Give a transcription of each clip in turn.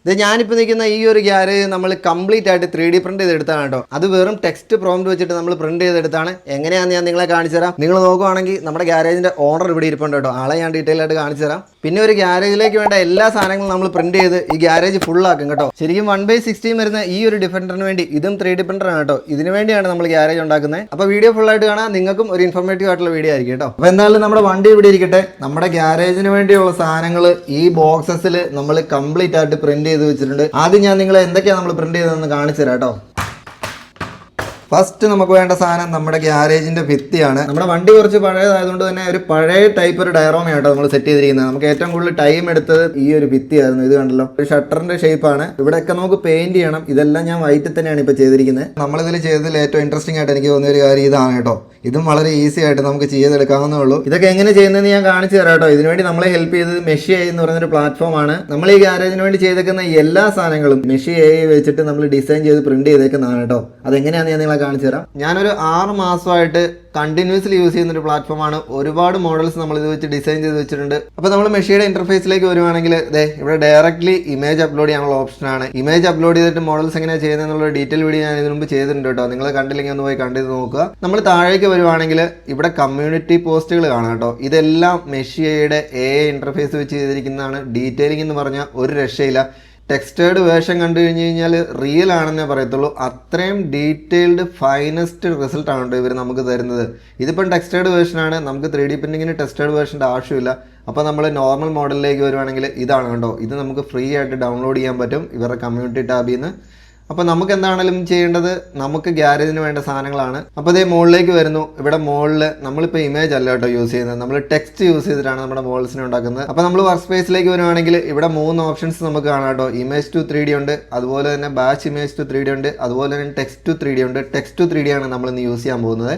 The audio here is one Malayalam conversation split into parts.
ഇത് ഞാനിപ്പോൾ നിൽക്കുന്ന ഈ ഒരു ഗ്യാരേജ് നമ്മൾ കംപ്ലീറ്റ് ആയിട്ട് 3D പ്രിന്റ് ചെയ്തെടുത്താണ് കേട്ടോ. അത് വെറും ടെക്സ്റ്റ് പ്രോംപ്റ്റ് വെച്ചിട്ട് നമ്മൾ പ്രിന്റ് ചെയ്തെടുത്താണ്. എങ്ങനെയാണെന്ന് ഞാൻ നിങ്ങളെ കാണിച്ചു തരാം. നിങ്ങൾ നോക്കുവാണെങ്കിൽ നമ്മുടെ ഗ്യാരേജിന്റെ ഓണർ ഇവിടെ ഇരിപ്പുണ്ട് കേട്ടോ. ആളെ ഞാൻ ഡീറ്റെയിൽ ആയിട്ട് കാണിച്ചു തരാം. പിന്നെ ഒരു ഗ്യാരേജിലേക്ക് വേണ്ട എല്ലാ സാധനങ്ങളും നമ്മൾ പ്രിന്റ് ചെയ്ത് ഈ ഗ്യാരേജ് ഫുൾ ആക്കും കേട്ടോ. ശരിക്കും 1/16 വരുന്ന ഈ ഒരു ഡിഫൻഡറിന് വേണ്ടി ഇതും 3D പ്രിന്റർ ആണ് കേട്ടോ. ഇതിന് വേണ്ടിയാണ് നമ്മൾ ഗ്യാരേജ് ഉണ്ടാക്കുന്നത്. അപ്പോൾ വീഡിയോ ഫുൾ ആയിട്ട് കാണാൻ നിങ്ങൾക്കും ഒരു ഇൻഫോർമേറ്റീവ് ആയിട്ടുള്ള വീഡിയോ ആയിരിക്കും കേട്ടോ. അപ്പോൾ എന്തായാലും നമ്മുടെ വണ്ടി ഇവിടെ ഇരിക്കട്ടെ. നമ്മുടെ ഗ്യാരേജിന് വേണ്ടിയുള്ള സാധനങ്ങൾ ഈ ബോക്സസിൽ നമ്മൾ കംപ്ലീറ്റ് ആയിട്ട് പ്രിന്റ് ചെയ്ത് വെച്ചിട്ടുണ്ട്. ആദ്യം ഞാൻ നിങ്ങളെ എന്തൊക്കെയാണ് നമ്മൾ പ്രിന്റ് ചെയ്തതെന്ന് കാണിച്ചു തരാം കേട്ടോ. ഫസ്റ്റ് നമുക്ക് വേണ്ട സാധനം നമ്മുടെ ഗ്യാരേജിന്റെ ഭിത്തിയാണ്. നമ്മുടെ വണ്ടി കുറച്ച് പഴയതായതുകൊണ്ട് തന്നെ ഒരു പഴയ ടൈപ്പ് ഒരു ഡയറോമയാട്ടോ നമ്മൾ സെറ്റ് ചെയ്തിരിക്കുന്നത്. നമുക്ക് ഏറ്റവും കൂടുതൽ ടൈം എടുത്തത് ഈ ഒരു ഭിത്തിയായിരുന്നു. ഇത് കണ്ടല്ലോ, ഒരു ഷട്ടറിന്റെ ഷേപ്പാണ്. ഇവിടെയൊക്കെ നമുക്ക് പെയിന്റ് ചെയ്യണം. ഇതെല്ലാം ഞാൻ വൈറ്റിൽ തന്നെയാണ് ഇപ്പോൾ ചെയ്തിരിക്കുന്നത്. നമ്മളിതിൽ ചെയ്തതിൽ ഏറ്റവും ഇൻട്രസ്റ്റിംഗ് ആയിട്ട് എനിക്ക് തോന്നിയ ഒരു കാര്യം ഇതാണ് കേട്ടോ. ഇതും വളരെ ഈസി ആയിട്ട് നമുക്ക് ചെയ്തെടുക്കാവുന്നേ ഉള്ളൂ. ഇതൊക്കെ എങ്ങനെ ചെയ്യുന്നതെന്ന് ഞാൻ കാണിച്ചു തരാം കേട്ടോ. ഇതിനുവേണ്ടി നമ്മളെ ഹെൽപ്പ് ചെയ്തത് മെഷി AI എന്ന് പറയുന്നൊരു പ്ലാറ്റ്ഫോമാണ്. നമ്മൾ ഈ ഗ്യാരേജിന് വേണ്ടി ചെയ്തേക്കുന്ന എല്ലാ സാധനങ്ങളും മെഷി AI വെച്ചിട്ട് നമ്മൾ ഡിസൈൻ ചെയ്ത് പ്രിന്റ് ചെയ്തേക്കുന്നതാണ് കേട്ടോ. അതെങ്ങനെയാണെന്ന് ഞാൻ നിങ്ങളെ കാണിച്ചു തരാം. ഞാനൊരു 6 മാസമായിട്ട് കണ്ടിന്യൂസ്ലി യൂസ് ചെയ്യുന്ന ഒരു പ്ലാറ്റ്ഫോമാണ്. ഒരുപാട് മോഡൽസ് നമ്മൾ ഇത് വെച്ച് ഡിസൈൻ ചെയ്ത് വെച്ചിട്ടുണ്ട്. അപ്പോൾ നമ്മൾ മെഷിയുടെ ഇന്റർഫേസിലേക്ക് വരുവാണെങ്കിൽ ഇവിടെ ഡയറക്റ്റ്ലി ഇമേജ് അപ്ലോഡ് ചെയ്യാനുള്ള ഓപ്ഷനാണ്. ഇമേജ് അപ്ലോഡ് ചെയ്തിട്ട് മോഡൽസ് എങ്ങനെയാണ് ചെയ്യുന്നതെന്നുള്ള ഡീറ്റെയിൽ വീഡിയോ ഞാൻ ഇതിനു മുമ്പ് ചെയ്തിട്ടുണ്ട് കേട്ടോ. നിങ്ങൾ കണ്ടില്ലെങ്കിൽ ഒന്ന് പോയി കണ്ടിട്ട് നോക്കുക. നമ്മൾ താഴേക്ക് വരുവാണെങ്കിൽ ഇവിടെ കമ്മ്യൂണിറ്റി പോസ്റ്റുകൾ കാണാം കേട്ടോ. ഇതെല്ലാം മെഷിയുടെ AI ഇന്റർഫേസ് വെച്ച് ചെയ്തിരിക്കുന്നതാണ്. ഡീറ്റെയിലിംഗ് എന്ന് പറഞ്ഞാൽ ഒരു രക്ഷയില്ല. ടെക്സ്റ്റേർഡ് വേർഷൻ കണ്ടു കഴിഞ്ഞ് കഴിഞ്ഞാൽ റിയൽ ആണെന്നേ പറയത്തുള്ളൂ. അത്രയും ഡീറ്റെയിൽഡ് ഫൈനസ്റ്റ് റിസൾട്ടാണ് കേട്ടോ ഇവർ നമുക്ക് തരുന്നത്. ഇതിപ്പം ടെക്സ്റ്റേർഡ് വേർഷനാണ്. നമുക്ക് 3D പ്രിന്റിങ്ങിന് ടെക്സ്റ്റേർഡ് വേർഷൻ്റെ ആവശ്യമില്ല. അപ്പോൾ നമ്മൾ നോർമൽ മോഡലിലേക്ക് വരുവാണെങ്കിൽ ഇതാണ് കേട്ടോ. ഇത് നമുക്ക് ഫ്രീ ആയിട്ട് ഡൗൺലോഡ് ചെയ്യാൻ പറ്റും ഇവരുടെ കമ്മ്യൂണിറ്റി ടാബിൽ നിന്ന്. അപ്പോൾ നമുക്ക് എന്താണെങ്കിലും ചെയ്യേണ്ടത് നമുക്ക് ഗ്യാരേജിന് വേണ്ട സാധനങ്ങളാണ്. അപ്പോൾ ഇതേ മുകളിലേക്ക് വരുന്നു. ഇവിടെ മുകളിൽ നമ്മളിപ്പോൾ ഇമേജ് അല്ല കേട്ടോ യൂസ് ചെയ്യുന്നത്, നമ്മൾ ടെക്സ്റ്റ് യൂസ് ചെയ്തിട്ടാണ് നമ്മുടെ മോഡൽസിനെ ഉണ്ടാക്കുന്നത്. അപ്പോൾ നമ്മൾ വർക്ക് സ്പേസിലേക്ക് വരുവാണെങ്കിൽ ഇവിടെ 3 ഓപ്ഷൻസ് നമുക്ക് കാണാം കേട്ടോ. ഇമേജ് ടു 3D ഉണ്ട്, അതുപോലെ തന്നെ ബാച്ച് ഇമേജ് ടു 3D ഉണ്ട്, അതുപോലെ തന്നെ ടെക്സ്റ്റ് ടു 3D ഉണ്ട്. ടെക്സ്റ്റ് ടു 3D ആണ് നമ്മൾ ഇന്ന് യൂസ് ചെയ്യാൻ പോകുന്നത്.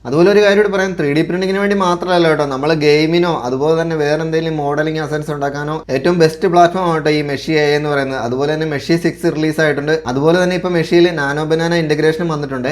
അതുപോലെ ഒരു കാര്യം കൂടി പറയാം, 3D പ്രിന്റിങ്ങിന് വേണ്ടി മാത്രമല്ല കേട്ടോ, നമ്മൾ ഗെയിമിനോ അതുപോലെ തന്നെ വേറെ എന്തെങ്കിലും മോഡലിംഗ് അസൻസ് ഉണ്ടാക്കാനോ ഏറ്റവും ബെസ്റ്റ് പ്ലാറ്റ്ഫോം ആട്ടോ ഈ മെഷി AI എന്ന് പറയുന്നത്. അതുപോലെ തന്നെ മെഷി 6 റിലീസ് ആയിട്ടുണ്ട്. അതുപോലെ തന്നെ ഇപ്പോൾ മെഷിയിൽ നാനോ ബനാന ഇൻ്റഗ്രേഷനും വന്നിട്ടുണ്ട്.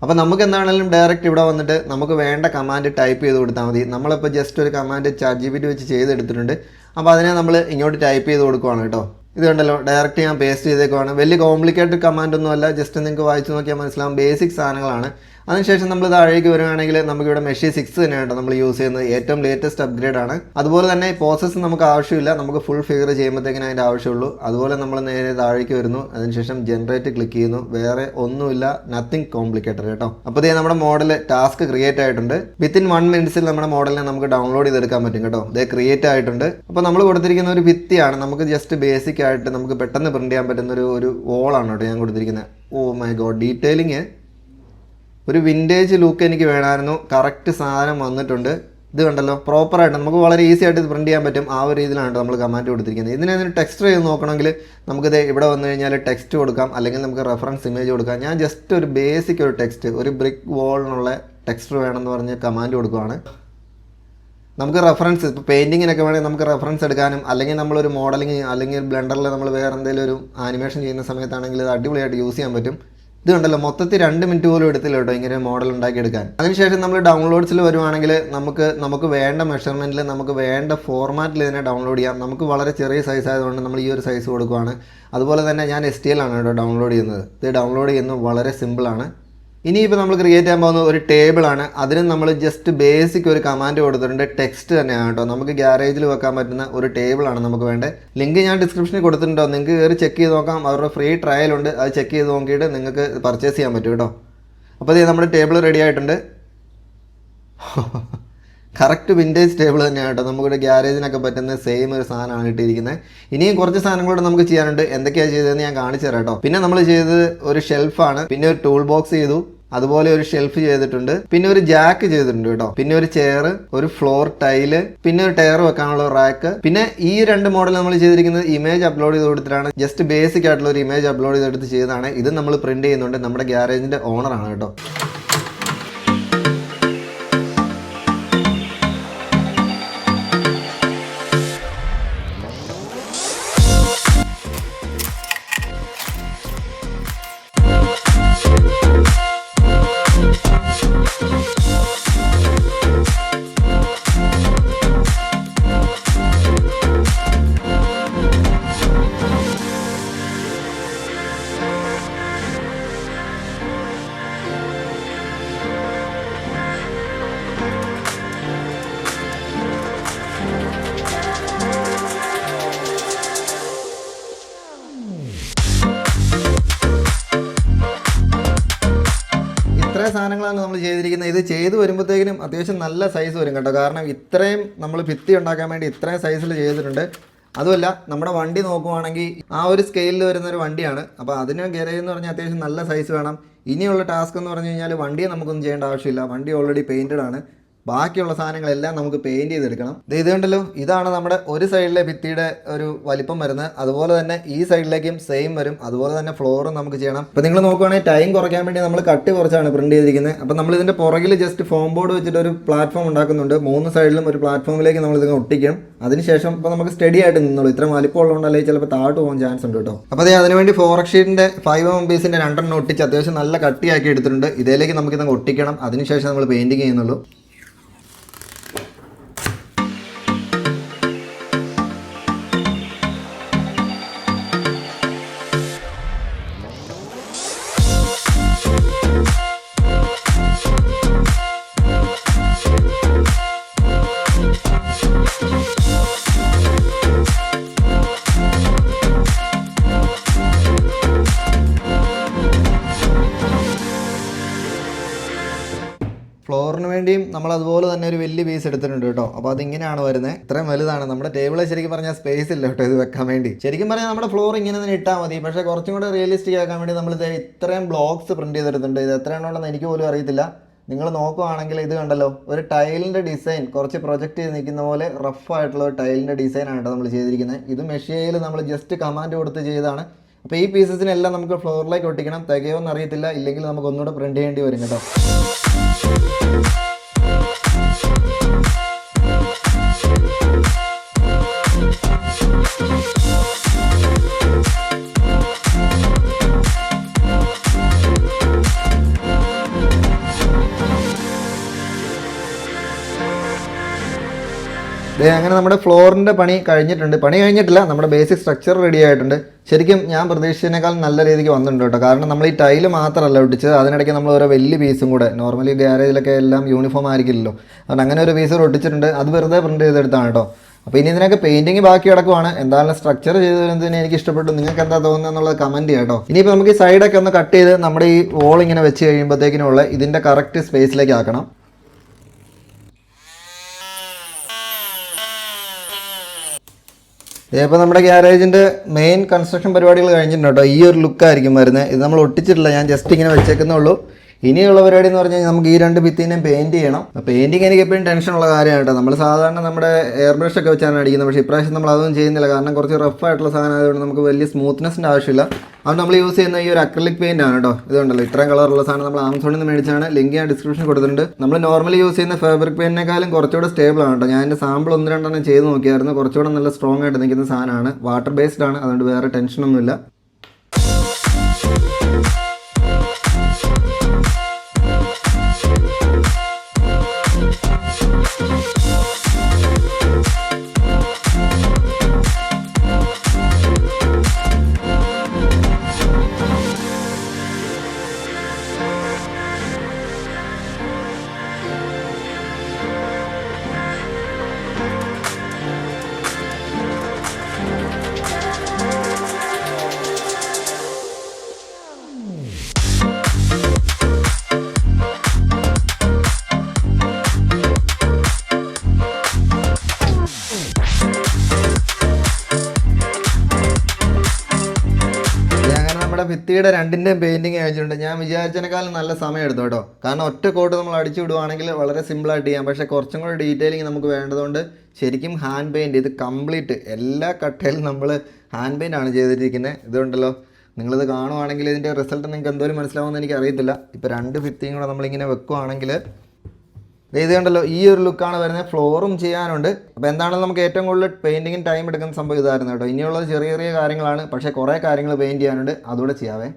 അപ്പോൾ നമുക്ക് എന്താണെങ്കിലും ഡയറക്റ്റ് ഇവിടെ വന്നിട്ട് നമുക്ക് വേണ്ട കമാൻഡ് ടൈപ്പ് ചെയ്ത് കൊടുത്താൽ മതി. നമ്മളിപ്പോൾ ജസ്റ്റ് ഒരു കമാൻഡ് ChatGPT വെച്ച് ചെയ്തെടുത്തിട്ടുണ്ട്. അപ്പോൾ അതിനെ നമ്മൾ ഇങ്ങോട്ട് ടൈപ്പ് ചെയ്ത് കൊടുക്കുവാണ് കേട്ടോ. ഇത് കണ്ടല്ലോ, ഡയറക്റ്റ് ഞാൻ പേസ്റ്റ് ചെയ്തേക്കുവാണ്. വലിയ കോംപ്ലിക്കേറ്റഡ് കമാൻഡ് ഒന്നും അല്ല, ജസ്റ്റ് നിങ്ങൾക്ക് വായിച്ചു നോക്കിയാൽ മനസ്സിലാവും. ബേസിക് സാധനങ്ങളാണ്. അതിനുശേഷം നമ്മൾ താഴേക്ക് വരുവാണെങ്കിൽ നമുക്കിവിടെ മെഷി 6 തന്നെയാണ് നമ്മൾ യൂസ് ചെയ്യുന്നത്. ഏറ്റവും ലേറ്റസ്റ്റ് അപ്ഗ്രേഡ് ആണ്. അതുപോലെ തന്നെ പ്രോസസ്സ് നമുക്ക് ആവശ്യമില്ല, നമുക്ക് ഫുൾ ഫിഗർ ചെയ്യുമ്പോഴത്തേക്കിന് അതിൻ്റെ ആവശ്യമുള്ളൂ. അതുപോലെ നമ്മൾ നേരെ താഴേക്ക് വരുന്നു. അതിനുശേഷം ജനറേറ്റ് ക്ലിക്ക് ചെയ്യുന്നു. വേറെ ഒന്നുമില്ല, നത്തിങ് കോംപ്ലിക്കേറ്റഡ് കേട്ടോ. അപ്പോൾ ഇതേ നമ്മുടെ മോഡൽ ടാസ്ക് ക്രിയേറ്റ് ആയിട്ടുണ്ട്. വിത്തിൻ 1 മിനിറ്റ്സിൽ നമ്മുടെ മോഡലിനെ നമുക്ക് ഡൗൺലോഡ് ചെയ്തെടുക്കാൻ പറ്റും കേട്ടോ. ഇതേ ക്രിയേറ്റ് ആയിട്ടുണ്ട്. അപ്പോൾ നമ്മൾ കൊടുത്തിരിക്കുന്ന ഒരു ഭിത്തിയാണ്. നമുക്ക് ജസ്റ്റ് ബേസിക് ആയിട്ട് നമുക്ക് പെട്ടെന്ന് പ്രിന്റ് ചെയ്യാൻ പറ്റുന്ന ഒരു വോളാണ് കേട്ടോ ഞാൻ കൊടുത്തിരിക്കുന്നത്. ഓ മൈ ഗോഡ്, ഡീറ്റെയിലിങ് ഒരു വിൻറ്റേജ് ലുക്ക് എനിക്ക് വേണമായിരുന്നു. കറക്റ്റ് സാധനം വന്നിട്ടുണ്ട്. ഇത് കണ്ടല്ലോ, പ്രോപ്പറായിട്ട് നമുക്ക് വളരെ ഈസി ആയിട്ട് ഇത് പ്രിന്റ് ചെയ്യാൻ പറ്റും. ആ ഒരു രീതിയിലാണ് നമ്മൾ കമാൻഡ് കൊടുത്തിരിക്കുന്നത്. ഇതിനൊരു ടെക്സ്റ്റ് ചെയ്ത് നോക്കണമെങ്കിൽ നമുക്കിത് ഇവിടെ വന്നു കഴിഞ്ഞാൽ ടെക്സ്റ്റ് കൊടുക്കാം, അല്ലെങ്കിൽ നമുക്ക് റെഫറൻസ് ഇമേജ് കൊടുക്കാം. ഞാൻ ജസ്റ്റ് ഒരു ബേസിക് ഒരു ടെക്സ്റ്റ്, ഒരു ബ്രിക്ക് വോളിനുള്ള ടെക്സ്റ്റ് വേണമെന്ന് പറഞ്ഞ് കമാൻഡ് കൊടുക്കുവാണ്. നമുക്ക് റെഫറൻസ് ഇപ്പോൾ പെയിൻറ്റിങ്ങിനൊക്കെ വേണമെങ്കിൽ നമുക്ക് റെഫറൻസ് എടുക്കാനും, അല്ലെങ്കിൽ നമ്മളൊരു മോഡലിംഗ് അല്ലെങ്കിൽ ബ്ലെൻഡറിൽ നമ്മൾ വേറെ എന്തെങ്കിലും ഒരു ആനിമേഷൻ ചെയ്യുന്ന സമയത്താണെങ്കിൽ ഇത് അടിപൊളിയായിട്ട് യൂസ് ചെയ്യാൻ പറ്റും. ഇത് കണ്ടല്ലോ, മൊത്തത്തിൽ 2 മിനിറ്റ് പോലും എടുത്തില്ല കേട്ടോ ഇങ്ങനെ മോഡൽ ഉണ്ടാക്കിയെടുക്കാൻ. അതിനുശേഷം നമ്മൾ ഡൗൺലോഡ്സിൽ വരുവാണെങ്കിൽ നമുക്ക് വേണ്ട മെഷർമെൻറ്റിൽ നമുക്ക് വേണ്ട ഫോർമാറ്റിൽ ഇതിനെ ഡൗൺലോഡ് ചെയ്യാം. നമുക്ക് വളരെ ചെറിയ സൈസ് ആയതുകൊണ്ട് നമ്മൾ ഈ ഒരു സൈസ് കൊടുക്കുവാണ്. അതുപോലെ തന്നെ ഞാൻ STL ആണ് കേട്ടോ ഡൗൺലോഡ് ചെയ്യുന്നത്. ഇത് ഡൗൺലോഡ് ചെയ്യുന്നത് വളരെ സിമ്പിളാണ്. ഇനിയിപ്പോൾ നമ്മൾ ക്രിയേറ്റ് ചെയ്യാൻ പോകുന്ന ഒരു ടേബിളാണ്. അതിന് നമ്മൾ ജസ്റ്റ് ബേസിക് ഒരു കമാൻഡ് കൊടുത്തിട്ടുണ്ട്. ടെക്സ്റ്റ് തന്നെയാണ് കേട്ടോ. നമുക്ക് ഗ്യാരേജിൽ വെക്കാൻ പറ്റുന്ന ഒരു ടേബിളാണ് നമുക്ക് വേണ്ടത്. ലിങ്ക് ഞാൻ ഡിസ്ക്രിപ്ഷനിൽ കൊടുത്തിട്ടുണ്ടോ, നിങ്ങൾക്ക് കയറി ചെക്ക് ചെയ്ത് നോക്കാം. അവരുടെ ഫ്രീ ട്രയൽ ഉണ്ട്, അത് ചെക്ക് ചെയ്ത് നോക്കിയിട്ട് നിങ്ങൾക്ക് പർച്ചേസ് ചെയ്യാൻ പറ്റും കേട്ടോ. അപ്പോൾ ഇത് നമ്മുടെ ടേബിൾ റെഡി ആയിട്ടുണ്ട്. കറക്റ്റ് വിൻറ്റേജ് ടേബിൾ തന്നെയാണ് കേട്ടോ. നമുക്കിവിടെ ഗ്യാരേജിനൊക്കെ പറ്റുന്ന സെയിം ഒരു സാധനമാണ് ഇട്ടിരിക്കുന്നത്. ഇനിയും കുറച്ച് സാധനങ്ങളോട് നമുക്ക് ചെയ്യാനുണ്ട്. എന്തൊക്കെയാണ് ചെയ്തതെന്ന് ഞാൻ കാണിച്ചു തരാം കേട്ടോ. പിന്നെ നമ്മൾ ചെയ്തത് ഒരു ഷെൽഫാണ്, പിന്നെ ഒരു ടൂൾ ബോക്സ് ചെയ്തു, അതുപോലെ ഒരു ഷെൽഫ് ചെയ്തിട്ടുണ്ട്, പിന്നെ ഒരു ജാക്ക് ചെയ്തിട്ടുണ്ട് കേട്ടോ, പിന്നെ ഒരു ചെയർ, ഒരു ഫ്ലോർ ടൈല്, പിന്നെ ഒരു ടയർ വെക്കാനുള്ള റാക്ക്. പിന്നെ ഈ 2 മോഡൽ നമ്മൾ ചെയ്തിരിക്കുന്നത് ഇമേജ് അപ്ലോഡ് ചെയ്ത് കൊടുത്തിട്ടാണ്. ജസ്റ്റ് ബേസിക് ആയിട്ടുള്ള ഒരു ഇമേജ് അപ്ലോഡ് ചെയ്തെടുത്ത് ചെയ്തതാണ്. ഇത് നമ്മൾ പ്രിന്റ് ചെയ്യുന്നുണ്ട്. നമ്മുടെ ഗ്യാരേജിന്റെ ഓണറാണ് കേട്ടോ. ഇത്രയും സാധനങ്ങളാണ് നമ്മൾ ചെയ്തിരിക്കുന്നത്. ഇത് ചെയ്ത് വരുമ്പോഴത്തേക്കിനും അത്യാവശ്യം നല്ല സൈസ് വരും കേട്ടോ. കാരണം ഇത്രയും നമ്മൾ ഭിത്തി ഉണ്ടാക്കാൻ വേണ്ടി ഇത്രയും സൈസിൽ ചെയ്തിട്ടുണ്ട്. അതുമല്ല നമ്മുടെ വണ്ടി നോക്കുവാണെങ്കിൽ ആ ഒരു സ്കെയിലിൽ വരുന്നൊരു വണ്ടിയാണ്. അപ്പോൾ അതിന് ഗരേജ് എന്ന് പറഞ്ഞാൽ അത്യാവശ്യം നല്ല സൈസ് വേണം. ഇനിയുള്ള ടാസ്ക് എന്ന് പറഞ്ഞു കഴിഞ്ഞാൽ വണ്ടിയെ നമുക്കൊന്നും ചെയ്യേണ്ട ആവശ്യമില്ല. വണ്ടി ഓൾറെഡി പെയിൻറ്റഡ് ആണ്. ബാക്കിയുള്ള സാധനങ്ങളെല്ലാം നമുക്ക് പെയിൻറ്റ് ചെയ്തെടുക്കണം. ഇത് കണ്ടല്ലോ, ഇതാണ് നമ്മുടെ ഒരു സൈഡിലെ ഭിത്തിയുടെ ഒരു വലിപ്പം വരുന്നത്. അതുപോലെ തന്നെ ഈ സൈഡിലേക്കും സെയിം വരും. അതുപോലെ തന്നെ ഫ്ലോറും നമുക്ക് ചെയ്യണം. അപ്പോൾ നിങ്ങൾ നോക്കുവാണെങ്കിൽ ടൈം കുറയ്ക്കാൻ വേണ്ടി നമ്മൾ കട്ട് കുറച്ചാണ് പ്രിൻറ്റ് ചെയ്തിരിക്കുന്നത്. അപ്പോൾ നമ്മൾ ഇതിൻ്റെ പുറകിൽ ജസ്റ്റ് ഫോം ബോർഡ് വെച്ചിട്ട് ഒരു പ്ലാറ്റ്ഫോം ഉണ്ടാക്കുന്നുണ്ട്. 3 സൈഡിലും ഒരു പ്ലാറ്റ്ഫോമിലേക്ക് നമ്മൾ ഇതിനെ ഒട്ടിക്കണം. അതിനുശേഷം ഇപ്പോൾ നമുക്ക് സ്റ്റഡി ആയിട്ട് നിന്നുള്ളൂ. ഇത്ര വലിപ്പം ഉള്ളതുകൊണ്ട് അല്ലെങ്കിൽ ചിലപ്പോൾ താഴോട്ട് പോകാൻ ചാൻസ് ഉണ്ട് കേട്ടോ. അപ്പോൾ അതേ അതിനുവേണ്ടി ഫോറക് ഷീറ്റിൻ്റെ 5mm പീസിൻ്റെ 2 ഒട്ടിച്ച് അത്യാവശ്യം നല്ല കട്ടിയാക്കി എടുത്തിട്ടുണ്ട്. ഇതിലേക്ക് നമുക്കിത് ഒട്ടിക്കണം. അതിനുശേഷം നമ്മൾ പെയിൻറ്റിങ് ചെയ്യുന്നുള്ളൂ. ഫ്ലോറിന് വേണ്ടിയും നമ്മൾ അതുപോലെ തന്നെ ഒരു വലിയ പീസ് എടുത്തിട്ടുണ്ട് കേട്ടോ. അപ്പോൾ അതിങ്ങനെയാണ് വരുന്നത്. ഇത്രയും വലുതാണ്. നമ്മുടെ ടേബിളിൽ ശരിക്കും പറഞ്ഞാൽ സ്പേസ് ഇല്ല കേട്ടോ ഇത് വെക്കാൻ വേണ്ടി. ശരിക്കും പറഞ്ഞാൽ നമ്മുടെ ഫ്ലോർ ഇങ്ങനെ തന്നെ ഇട്ടാൽ മതി. പക്ഷേ കുറച്ചും കൂടെ റിയലിസ്റ്റിക് ആക്കാൻ വേണ്ടി നമ്മൾ ഇത്രയും ബ്ലോക്സ് പ്രിൻറ്റ് ചെയ്തെടുത്തിട്ടുണ്ട്. ഇത് എത്രയാണെന്നുള്ളത് എനിക്ക് പോലും അറിയത്തില്ല. നിങ്ങൾ നോക്കുവാണെങ്കിൽ ഇത് കണ്ടല്ലോ, ഒരു ടൈലിൻ്റെ ഡിസൈൻ കുറച്ച് പ്രൊജക്റ്റ് ചെയ്ത് നിൽക്കുന്ന പോലെ റഫ് ആയിട്ടുള്ള ഒരു ടൈലിൻ്റെ ഡിസൈനാണ് കേട്ടോ നമ്മൾ ചെയ്തിരിക്കുന്നത്. ഇത് മെഷീനിൽ നമ്മൾ ജസ്റ്റ് കമാൻഡ് കൊടുത്ത് ചെയ്താണ്. അപ്പോൾ ഈ പീസസിനെല്ലാം നമുക്ക് ഫ്ലോറിലേക്ക് ഒട്ടിക്കണം. തികയോന്ന് അറിയത്തില്ല. ഇല്ലെങ്കിൽ നമുക്ക് ഒന്നുകൂടെ പ്രിൻറ്റ് ചെയ്യേണ്ടി വരും കേട്ടോ. അങ്ങനെ നമ്മുടെ ഫ്ലോറിൻ്റെ പണി കഴിഞ്ഞിട്ടുണ്ട്. പണി കഴിഞ്ഞിട്ടില്ല, നമ്മുടെ ബേസിക് സ്ട്രക്ചർ റെഡി ആയിട്ടുണ്ട്. ശരിക്കും ഞാൻ പ്രതീക്ഷിച്ചതിനേക്കാൾ നല്ല രീതിക്ക് വന്നിട്ടുണ്ട് കേട്ടോ. കാരണം നമ്മൾ ഈ ടൈല് മാത്രമല്ല ഒട്ടിച്ചത്, അതിനിടയ്ക്ക് നമ്മൾ ഓരോ വലിയ പീസും കൂടെ, നോർമലി ഗാരേജിലൊക്കെ എല്ലാം യൂണിഫോം ആയിരിക്കില്ലല്ലോ, അതുകൊണ്ട് അങ്ങനെ ഒരു പീസ് ഒട്ടിച്ചിട്ടുണ്ട്. അത് വെറുതെ പ്രിൻറ്റ് ചെയ്തെടുത്താണ് കേട്ടോ. അപ്പോൾ ഇനി ഇതിനൊക്കെ പെയിൻറ്റിങ് ബാക്കി കിടക്കുവാണ്. എന്തായാലും സ്ട്രക്ചർ ചെയ്ത് വരുന്നതിന് എനിക്ക് ഇഷ്ടപ്പെട്ടു. നിങ്ങൾക്ക് എന്താ തോന്നുന്നത് എന്നുള്ളത് കമൻറ്റ് ചെയ്യാം കേട്ടോ. ഇനിയിപ്പോൾ നമുക്ക് ഈ സൈഡൊക്കെ ഒന്ന് കട്ട് ചെയ്ത് നമ്മുടെ ഈ വോൾ ഇങ്ങനെ വെച്ച് കഴിയുമ്പോഴത്തേക്കിനുള്ള ഇതിൻ്റെ കറക്റ്റ് സ്പേസിലേക്ക് ആക്കണം. ഇപ്പോൾ നമ്മുടെ ഗ്യാരേജിൻ്റെ മെയിൻ കൺസ്ട്രക്ഷൻ പരിപാടികൾ കഴിഞ്ഞിട്ടുണ്ട് കേട്ടോ. ഈ ഒരു ലുക്കായിരിക്കും വരുന്നത്. ഇത് നമ്മൾ ഒട്ടിച്ചിട്ടില്ല, ഞാൻ ജസ്റ്റ് ഇങ്ങനെ വെച്ചേക്കുന്നുള്ളൂ. ഇനിയുള്ള പരിപാടി എന്ന് പറഞ്ഞു കഴിഞ്ഞാൽ നമുക്ക് ഈ 2 ഭിത്തിനെയും പെയിൻറ്റ് ചെയ്യണം. പെയിൻറ്റിങ് എനിക്ക് എപ്പോഴും ടെൻഷനുള്ള കാര്യമാണ് കേട്ടോ. നമ്മൾ സാധാരണ നമ്മുടെ എയർ ബ്രഷ് ഒക്കെ വെച്ചാണ് അടിക്കുന്നത്. പക്ഷേ ഇപ്രാവശ്യം നമ്മൾ അതൊന്നും ചെയ്യുന്നില്ല. കാരണം കുറച്ച് റഫ് ആയിട്ടുള്ള സാധനം ആയതുകൊണ്ട് നമുക്ക് വലിയ സ്മൂത്ത്നെസ്സിൻ്റെ ആവശ്യമില്ല. അതുകൊണ്ട് നമ്മൾ യൂസ് ചെയ്യുന്ന ഈ ഒരു അക്രിലിക് പെയിൻ്റ് ആണ് കേട്ടോ. ഇതുണ്ടല്ലോ, ഇത്രയും കളറുള്ള സാധനം നമ്മൾ ആമസോണിൽ നിന്ന് മേടിച്ചാണ്. ലിങ്ക് ഞാൻ ഡിസ്ക്രിപ്ഷൻ കൊടുത്തിട്ടുണ്ട്. നമ്മൾ നോർമലി യൂസ് ചെയ്യുന്ന ഫാബ്രിക് പെയിൻറ്റിനേക്കാളും കുറച്ചുകൂടെ സ്റ്റേബിൾ ആണ് കേട്ടോ. ഞാൻ എൻ്റെ സാമ്പിൾ 1-2 ചെയ്ത് നോക്കിയായിരുന്നു. കുറച്ചുകൂടെ നല്ല സ്ട്രോങ് ആയിട്ട് നിൽക്കുന്ന സാധനമാണ്. വാട്ടർ ബേസ്ഡ് ആണ്, അതുകൊണ്ട് വേറെ ടെൻഷനൊന്നുമില്ല. ഭിത്തിയുടെ 2ൻ്റെയും പെയിൻറ്റിങ് അയച്ചിട്ടുണ്ട്. ഞാൻ വിചാരിച്ചതിനേക്കാളും നല്ല സമയം എടുത്തു കേട്ടോ. കാരണം ഒറ്റ കോട്ട് നമ്മൾ അടിച്ചു വിടുവാണെങ്കിൽ വളരെ സിമ്പിളായിട്ട് ചെയ്യാം. പക്ഷേ കുറച്ചും കൂടി ഡീറ്റെയിലിംഗ് നമുക്ക് വേണ്ടതുകൊണ്ട് ശരിക്കും ഹാൻഡ് പെയിൻറ്റ്, ഇത് കംപ്ലീറ്റ് എല്ലാ കട്ടയിലും നമ്മൾ ഹാൻഡ് പെയിൻ്റ് ആണ് ചെയ്തിരിക്കുന്നത്. ഇതുണ്ടല്ലോ, നിങ്ങളിത് കാണുവാണെങ്കിൽ ഇതിൻ്റെ റിസൾട്ട് നിങ്ങൾക്ക് എന്തോരം മനസ്സിലാവുമെന്ന് എനിക്ക് അറിയത്തില്ല. ഇപ്പോൾ 2 ഭിത്തിയും കൂടെ നമ്മളിങ്ങനെ വെക്കുവാണെങ്കിൽ ഇത് കണ്ടല്ലോ, ഈ ഒരു ലുക്കാണ് വരുന്നത്. ഫ്ലോറും ചെയ്യാനുണ്ട്. അപ്പോൾ എന്താണെങ്കിലും നമുക്ക് ഏറ്റവും കൂടുതൽ പെയിൻറ്റിങ്ങിന് ടൈം എടുക്കുന്ന സംഭവം ഇതായിരുന്നു കേട്ടോ. ഇനിയുള്ളത് ചെറിയ ചെറിയ കാര്യങ്ങളാണ്, പക്ഷേ കുറേ കാര്യങ്ങൾ പെയിൻറ്റ് ചെയ്യാനുണ്ട്. അതുകൂടെ ചെയ്യാവേ.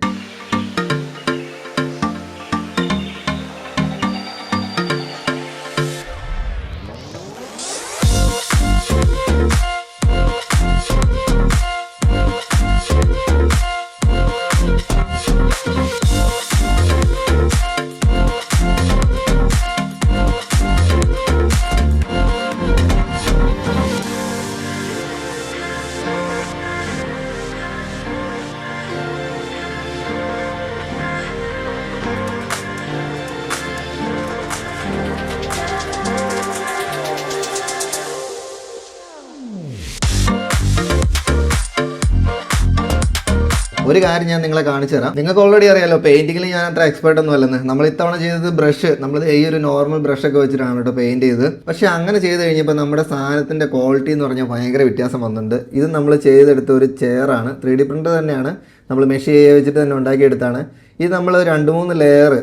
ഒരു കാര്യം ഞാൻ നിങ്ങളെ കാണിച്ചു തരാം. നിങ്ങൾക്ക് ഓൾറെഡി അറിയാലോ പെയിന്റിങ്ങിൽ ഞാൻ അത്ര എക്സ്പേർട്ട് ഒന്നും അല്ലെന്ന്. നമ്മൾ ഇത്തവണ ചെയ്തത് ബ്രഷ്, നമ്മൾ ഈ ഒരു നോർമൽ ബ്രഷ് ഒക്കെ വെച്ചിട്ടാണ് കേട്ടോ പെയിന്റ് ചെയ്തത്. പക്ഷെ അങ്ങനെ ചെയ്ത് കഴിഞ്ഞപ്പോൾ നമ്മുടെ സാധനത്തിന്റെ ക്വാളിറ്റി എന്ന് പറഞ്ഞാൽ ഭയങ്കര വ്യത്യാസം വന്നിട്ടുണ്ട്. ഇത് നമ്മൾ ചെയ്തെടുത്ത ഒരു ചെയറാണ്, 3D പ്രിന്റ് തന്നെയാണ്, നമ്മൾ മെഷ് വെച്ചിട്ട് തന്നെ ഉണ്ടാക്കിയെടുത്താണ്. ഇത് നമ്മൾ 2-3 ലെയർ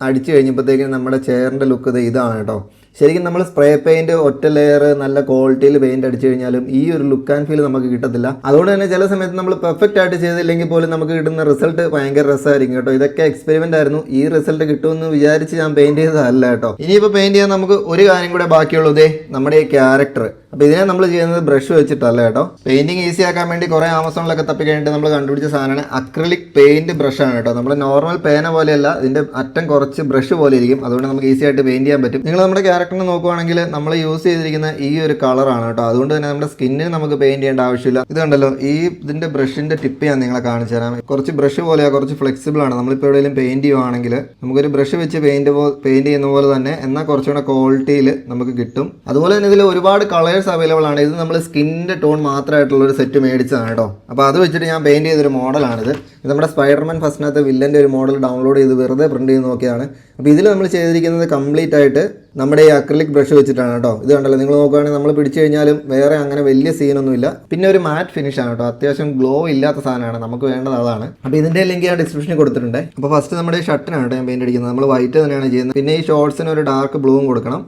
അടിച്ചു കഴിഞ്ഞപ്പോഴത്തേക്കും നമ്മുടെ ചെയറിന്റെ ലുക്ക് ഇതാണ് കേട്ടോ. ശരിക്കും നമ്മൾ സ്പ്രേ പെയിന്റ് ഒറ്റ ലെയർ നല്ല ക്വാളിറ്റിയിൽ പെയിന്റ് അടിച്ചു കഴിഞ്ഞാലും ഈ ഒരു ലുക്ക് ആൻഡ് ഫീൽ നമുക്ക് കിട്ടത്തില്ല. അതുകൊണ്ട് തന്നെ ചില സമയത്ത് നമ്മൾ പെർഫെക്റ്റ് ആയിട്ട് ചെയ്തില്ലെങ്കിൽ പോലും നമുക്ക് കിട്ടുന്ന റിസൾട്ട് ഭയങ്കര രസമായിരിക്കും കേട്ടോ. ഇതൊക്കെ എക്സ്പെരിമെന്റ് ആയിരുന്നു. ഈ റിസൾട്ട് കിട്ടുമെന്ന് വിചാരിച്ച് ഞാൻ പെയിന്റ് ചെയ്തതല്ല കേട്ടോ. ഇനിയിപ്പോൾ പെയിന്റ് ചെയ്യാൻ നമുക്ക് ഒരു കാര്യം കൂടെ ബാക്കിയുള്ളൂ, നമ്മുടെ ഈ ക്യാരക്ടർ. അപ്പോൾ ഇതിനെ നമ്മൾ ചെയ്യുന്നത് ബ്രഷ് വെച്ചിട്ടല്ല കേട്ടോ. പെയിന്റിങ് ഈസി ആക്കാൻ വേണ്ടി കുറേ ആമസോണിലൊക്കെ തപ്പി കഴിഞ്ഞിട്ട് നമ്മൾ കണ്ടുപിടിച്ച സാധനമാണ് അക്രിലിക് പെയിന്റ് ബ്രഷാണ് കേട്ടോ. നമ്മുടെ നോർമൽ പേന പോലെയല്ല, ഇതിന്റെ അറ്റം കുറച്ച് ബ്രഷ് പോലെ ഇരിക്കും. അതുകൊണ്ട് നമുക്ക് ഈസി ആയിട്ട് പെയിന്റ് ചെയ്യാൻ പറ്റും. നിങ്ങൾ നമ്മുടെ ക്യാരക്ടറിനെ നോക്കുവാണെങ്കിൽ നമ്മൾ യൂസ് ചെയ്തിരിക്കുന്ന ഈ ഒരു കളറാണ് കേട്ടോ. അതുകൊണ്ട് തന്നെ നമ്മുടെ സ്കിന്നിന് നമുക്ക് പെയിന്റ് ചെയ്യേണ്ട ആവശ്യമില്ല. ഇത് കണ്ടല്ലോ, ഇതിന്റെ ബ്രഷിന്റെ ടിപ്പ് ഞാൻ നിങ്ങളെ കാണിച്ചു തരാം. കുറച്ച് ബ്രഷ് പോലെയാണ്, കുറച്ച് ഫ്ലെക്സിബിൾ ആണ്. നമ്മളിപ്പോൾ എവിടെയെങ്കിലും പെയിന്റ് ചെയ്യുവാണെങ്കിൽ നമുക്കൊരു ബ്രഷ് വെച്ച് പെയിന്റ് ചെയ്യുന്ന പോലെ തന്നെ, എന്നാൽ കുറച്ചുകൂടെ ക്വാളിറ്റിയിൽ നമുക്ക് കിട്ടും. അതുപോലെ തന്നെ ഇതിൽ ഒരുപാട് കളേഴ്സ് അവൈലബിൾ ആണ്. ഇത് നമ്മൾ സ്കിന്നിന്റെ ടോൺ മാത്രമായിട്ടുള്ള ഒരു സെറ്റ് മേടിച്ചതാണ് കേട്ടോ. അപ്പോൾ അത് വെച്ചിട്ട് ഞാൻ പെയിന്റ് ചെയ്തൊരു മോഡലാണിത്. ഇത് നമ്മുടെ സ്പൈഡർമാൻ ഫസ്റ്റിനകത്ത് വില്ലന്റെ ഒരു മോഡൽ ഡൗൺലോഡ് ചെയ്ത് വെറുതെ പ്രിന്റ് ചെയ്ത് നോക്കിയാണ്. അപ്പോൾ ഇതിൽ നമ്മൾ ചെയ്തിരിക്കുന്നത് കംപ്ലീറ്റ് ആയിട്ട് നമ്മുടെ ഈ അക്രിലിക് ബ്രഷ് വെച്ചിട്ടാണ് കേട്ടോ. ഇത് കണ്ടല്ലോ, നിങ്ങൾ നോക്കുകയാണെങ്കിൽ നമ്മൾ പിടിച്ചു കഴിഞ്ഞാലും വേറെ അങ്ങനെ വലിയ സീനൊന്നുമില്ല. പിന്നെ ഒരു മാറ്റ് ഫിനിഷ് ആണ് കേട്ടോ. അത്യാവശ്യം ഗ്ലോ ഇല്ലാത്ത സാധനമാണ്, നമുക്ക് വേണ്ടത് അതാണ്. അപ്പോൾ ഇതിന്റെ ലിങ്ക് ഞാൻ ഡിസ്ക്രിപ്ഷനിൽ കൊടുത്തിട്ടുണ്ട്. അപ്പോൾ ഫസ്റ്റ് നമ്മുടെ ഷർട്ടിനാണ് കേട്ടോ ഞാൻ പെയിന്റ് അടിക്കുന്നത്. നമ്മൾ വൈറ്റ് തന്നെയാണ് ചെയ്യുന്നത്. പിന്നെ ഈ ഷോർട്സിന് ഒരു ഡാർക്ക് ബ്ലൂവും കൊടുക്കണം.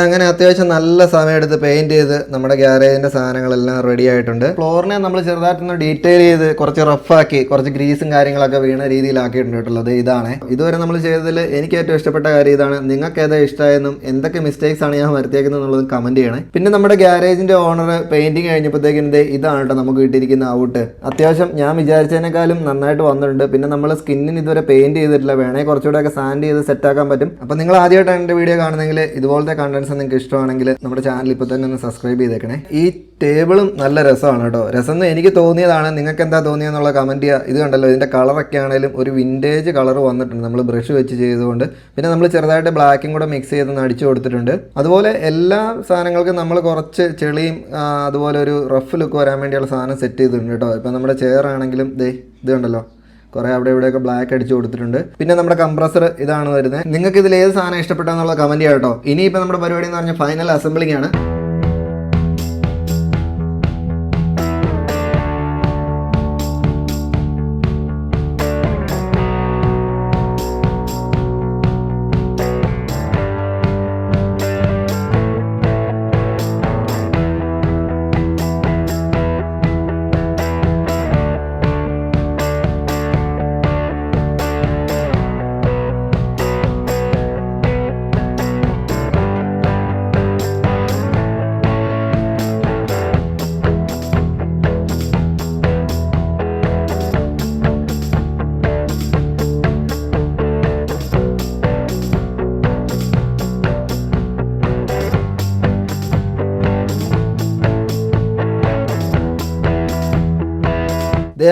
അങ്ങനെ അത്യാവശ്യം നല്ല സമയമെടുത്ത് പെയിന്റ് ചെയ്ത് നമ്മുടെ ഗ്യാരേജിന്റെ സാധനങ്ങളെല്ലാം റെഡി ആയിട്ടുണ്ട്. ഫ്ലോറിനെ നമ്മൾ ചെറുതായിട്ടൊന്ന് ഡീറ്റെയിൽ ചെയ്ത് കുറച്ച് റഫാക്കി കുറച്ച് ഗ്രീസും കാര്യങ്ങളൊക്കെ വീണ രീതിയിലാക്കിയിട്ടുണ്ട് കേട്ടുള്ളത്. ഇതാണ് ഇതുവരെ നമ്മൾ ചെയ്തതിൽ എനിക്ക് ഏറ്റവും ഇഷ്ടപ്പെട്ട കാര്യം ഇതാണ്. നിങ്ങൾക്ക് ഏതാ ഇഷ്ടമായെന്നും എന്തൊക്കെ മിസ്റ്റേക്സ് ആണ് ഞാൻ വരുത്തിയേക്കുന്നത് എന്നുള്ളത് കമന്റ് ചെയ്യണേ. പിന്നെ നമ്മുടെ ഗ്യാരേജിന്റെ ഓണർ പെയിന്റിങ് കഴിഞ്ഞപ്പോഴത്തേക്കും ഇതാണ് കേട്ടോ നമുക്ക് കിട്ടിയിരിക്കുന്ന ഔട്ട്. അത്യാവശ്യം ഞാൻ വിചാരിച്ചതിനേക്കാളും നന്നായിട്ട് വന്നിട്ടുണ്ട്. പിന്നെ നമ്മൾ സ്കിന്നിന് ഇതുവരെ പെയിന്റ് ചെയ്തിട്ടില്ല, വേണേ കുറച്ചുകൂടെയൊക്കെ സാൻഡ് ചെയ്ത് സെറ്റാക്കാൻ പറ്റും. അപ്പോൾ നിങ്ങൾ ആദ്യമായിട്ടാണ് എൻ്റെ വീഡിയോ കാണുന്നെങ്കിൽ ഇതുപോലത്തെ നിങ്ങൾക്ക് ഇഷ്ടമാണെങ്കിൽ നമ്മുടെ ചാനൽ ഇപ്പോൾ തന്നെ ഒന്ന് സബ്സ്ക്രൈബ് ചെയ്തേക്കണേ. ഈ ടേബിളും നല്ല രസമാണ് കേട്ടോ. രസം എന്ന് എനിക്ക് തോന്നിയതാണ്, നിങ്ങൾക്ക് എന്താ തോന്നിയെന്നുള്ള കമൻറ്റ് ചെയ്യുക. ഇത് കണ്ടല്ലോ, ഇതിൻ്റെ കളറൊക്കെ ആണെങ്കിലും ഒരു വിൻറ്റേജ് കളർ വന്നിട്ടുണ്ട് നമ്മൾ ബ്രഷ് വെച്ച് ചെയ്തുകൊണ്ട്. പിന്നെ നമ്മൾ ചെറുതായിട്ട് ബ്ലാക്കും കൂടെ മിക്സ് ചെയ്തൊന്ന് അടിച്ചു കൊടുത്തിട്ടുണ്ട്. അതുപോലെ എല്ലാ സാധനങ്ങൾക്കും നമ്മൾ കുറച്ച് ചെളിയും അതുപോലെ ഒരു റഫ് ലുക്ക് വരാൻ വേണ്ടിയുള്ള സാധനം സെറ്റ് ചെയ്തിട്ടുണ്ട് കേട്ടോ. ഇപ്പം നമ്മുടെ ചെയർ ആണെങ്കിലും ഇത് കണ്ടല്ലോ, കുറേ അവിടെ ഇവിടെയൊക്കെ ബ്ലാക്ക് അടിച്ചു കൊടുത്തിട്ടുണ്ട്. പിന്നെ നമ്മുടെ കംപ്രസർ ഇതാണ് വരുന്നത്. നിങ്ങൾക്ക് ഇതിൽ ഏത് സാധനം ഇഷ്ടപ്പെട്ടെന്നുള്ള കമൻറ്റ് ചെയ്യാം കേട്ടോ. ഇനിയിപ്പോൾ നമ്മുടെ പരിപാടി എന്ന് പറഞ്ഞാൽ ഫൈനൽ അസംബ്ലിംഗ് ആണ്.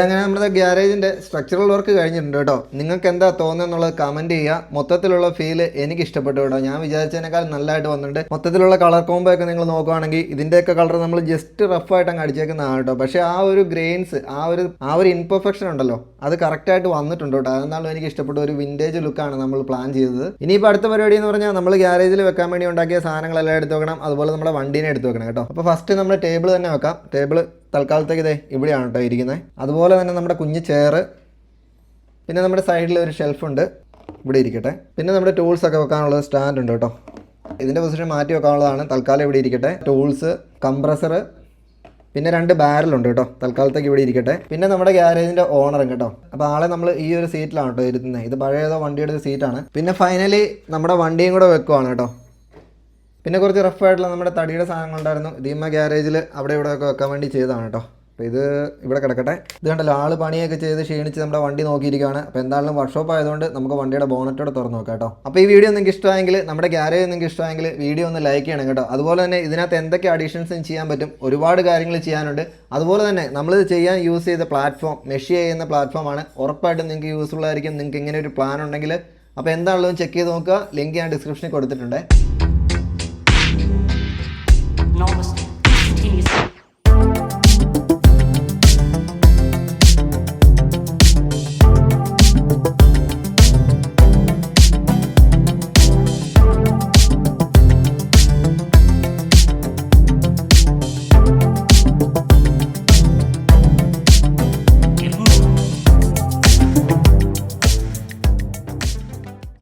അങ്ങനെ നമ്മുടെ ഗ്യാരേജിൻ്റെ സ്ട്രക്ചറൽ വർക്ക് കഴിഞ്ഞിട്ടുണ്ട് കേട്ടോ. നിങ്ങൾക്ക് എന്താ തോന്നുന്നുള്ളത് കമൻറ്റ് ചെയ്യുക. മൊത്തത്തിലുള്ള ഫീൽ എനിക്ക് ഇഷ്ടപ്പെട്ടു കേട്ടോ. ഞാൻ വിചാരിച്ചതിനേക്കാൾ നല്ലതായിട്ട് വന്നിട്ടുണ്ട്. മൊത്തത്തിലുള്ള കളർ കോംബോ ഒക്കെ നിങ്ങൾ നോക്കുകയാണെങ്കിൽ ഇതിൻ്റെയൊക്കെ കളർ നമ്മൾ ജസ്റ്റ് റഫായിട്ട് അങ്ങ് അടിച്ചേക്കുന്നതാണ് കേട്ടോ. പക്ഷേ ആ ഒരു ഗ്രെയിൻസ്, ആ ഒരു ഇൻപെർഫെക്ഷൻ ഉണ്ടല്ലോ, അത് കറക്റ്റായിട്ട് വന്നിട്ടുണ്ട് കേട്ടോ. അതെന്നാലും എനിക്ക് ഇഷ്ടപ്പെട്ട ഒരു വിൻറ്റേജ് ലുക്കാണ് നമ്മൾ പ്ലാൻ ചെയ്തത്. ഇനിയിപ്പോൾ അടുത്ത പരിപാടി എന്ന് പറഞ്ഞാൽ നമ്മൾ ഗ്യാരേജിൽ വെക്കാൻ വേണ്ടി ഉണ്ടാക്കിയ സാധനങ്ങളെല്ലാം എടുത്ത് വെക്കണം. അതുപോലെ നമ്മുടെ വണ്ടീനെ എടുത്ത് വെക്കണം കേട്ടോ. അപ്പോൾ ഫസ്റ്റ് നമ്മൾ ടേബിൾ തന്നെ വെക്കാം. ടേബിൾ തൽക്കാലത്തേക്ക് ഇവിടെയാണ് കേട്ടോ ഇരിക്കുന്നത്. അതുപോലെ തന്നെ നമ്മുടെ കുഞ്ഞ് ചെയർ, പിന്നെ നമ്മുടെ സൈഡിൽ ഒരു ഷെൽഫുണ്ട്, ഇവിടെ ഇരിക്കട്ടെ. പിന്നെ നമ്മുടെ ടൂൾസൊക്കെ വെക്കാനുള്ള സ്റ്റാൻഡ് ഉണ്ട് കേട്ടോ. ഇതിൻ്റെ പൊസിഷൻ മാറ്റി വെക്കാനുള്ളതാണ്, തൽക്കാലം ഇവിടെ ഇരിക്കട്ടെ. ടൂൾസ്, കംപ്രസർ, പിന്നെ 2 ബാരലുണ്ട് കേട്ടോ. തൽക്കാലത്തേക്ക് ഇവിടെ ഇരിക്കട്ടെ. പിന്നെ നമ്മുടെ ഗ്യാരേജിൻ്റെ ഓണറും കേട്ടോ. അപ്പോൾ ആളെ നമ്മൾ ഈ ഒരു സീറ്റിലാണ് കേട്ടോ ഇരുത്തുന്നത്. ഇത് പഴയതോ വണ്ടിയുടെ ഒരു സീറ്റാണ്. പിന്നെ ഫൈനലി നമ്മുടെ വണ്ടിയും കൂടെ വെക്കുവാണ് കേട്ടോ. പിന്നെ കുറച്ച് റഫായിട്ടുള്ള നമ്മുടെ തടിയുടെ സാധനങ്ങളുണ്ടായിരുന്നു. ദീമ ഗ്യാരേജിൽ അവിടെ ഇവിടെയൊക്കെ വെക്കാൻ വേണ്ടി ചെയ്തതാണ് കേട്ടോ. അപ്പോൾ ഇത് ഇവിടെ കിടക്കട്ടെ. ഇത് കണ്ടല്ലോ, ആൾ പണിയൊക്കെ ചെയ്ത് ക്ഷീണിച്ച് നമ്മുടെ വണ്ടി നോക്കിയിരിക്കുകയാണ്. അപ്പോൾ എന്തായാലും വർക്ക്ഷോപ്പ് ആയതുകൊണ്ട് നമുക്ക് വണ്ടിയുടെ ബോണറ്റോടെ തുറന്ന് നോക്കാം കേട്ടോ. അപ്പോൾ ഈ വീഡിയോ നിങ്ങൾക്ക് ഇഷ്ടമായെങ്കിൽ, നമ്മുടെ ഗ്യാരേജ് നിങ്ങൾക്ക് ഇഷ്ടമായെങ്കിൽ വീഡിയോ ഒന്ന് ലൈക്ക് ചെയ്യണം കേട്ടോ. അതുപോലെ തന്നെ ഇതിനകത്ത് എന്തൊക്കെ അഡീഷൻസും ചെയ്യാൻ പറ്റും, ഒരുപാട് കാര്യങ്ങൾ ചെയ്യാനുണ്ട്. അതുപോലെ തന്നെ നമ്മൾ ചെയ്യാൻ യൂസ് ചെയ്ത പ്ലാറ്റ്ഫോം മെഷ് ചെയ്യുന്ന പ്ലാറ്റ്ഫോമാണ്. ഉറപ്പായിട്ടും നിങ്ങൾക്ക് യൂസ്ഫുൾ ആയിരിക്കും. നിങ്ങൾക്ക് ഇങ്ങനെ ഒരു പ്ലാൻ ഉണ്ടെങ്കിൽ അപ്പോൾ എന്താണെങ്കിലും ചെക്ക് ചെയ്ത് നോക്കുക. ലിങ്ക് ഞാൻ ഡിസ്ക്രിപ്ഷനിൽ കൊടുത്തിട്ടുണ്ട്.